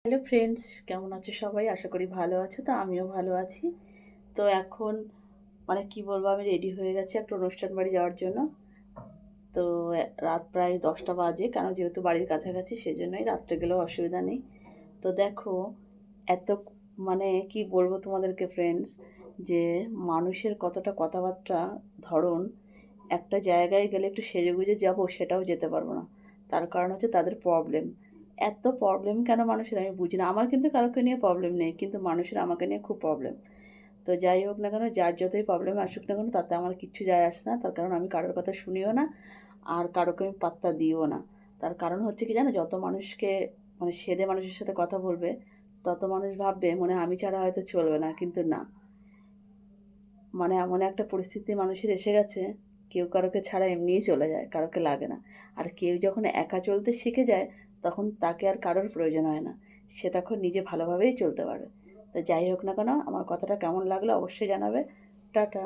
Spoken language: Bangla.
হ্যালো ফ্রেন্ডস, কেমন আছো সবাই? আশা করি ভালো আছো। তো আমিও ভালো আছি। তো এখন কি বলবো, আমি রেডি হয়ে গেছি একটা অনুষ্ঠান বাড়ি যাওয়ার জন্য। তো রাত প্রায় 10টা বাজে, কেন যেহেতু বাড়ির কাছাকাছি সেজন্যই রাত্রে গেলেও অসুবিধা নেই। তো দেখো, এত কি বলবো তোমাদেরকে ফ্রেন্ডস, যে মানুষের কতটা কথাবার্তা ধরন। একটা জায়গায় গেলে একটু সেজেগুজে যাবো, সেটাও যেতে পারবো না। তার কারণ হচ্ছে তাদের প্রবলেম। এত প্রবলেম কেন মানুষের আমি বুঝি না। আমার কিন্তু কারোকে নিয়ে প্রবলেম নেই, কিন্তু মানুষের আমাকে নিয়ে খুব প্রবলেম। তো যাই হোক না কেন, যার যতই প্রবলেম আসুক না কেন, তাতে আমার কিচ্ছু যায় আসে না। তার কারণ আমি কারোর কথা শুনিও না, আর কারোকে আমি পাত্তা দিও না। তার কারণ হচ্ছে কি জানো, যত মানুষকে সেধে মানুষের সাথে কথা বলবে, তত মানুষ ভাববে মনে হয় আমি ছাড়া হয়তো চলবে না, কিন্তু না। এমন একটা পরিস্থিতি মানুষের এসে গেছে, কেউ কারোকে ছাড়া এমনিই চলে যায়, কারোকে লাগে না। আর কেউ যখন একা চলতে শিখে যায়, তখন তাকে আর কারোর প্রয়োজন হয় না। সে তখন নিজে ভালোভাবেই চলতে পারে। তো যাই হোক না কেন, আমার কথাটা কেমন লাগলো অবশ্যই জানাবে। টাটা।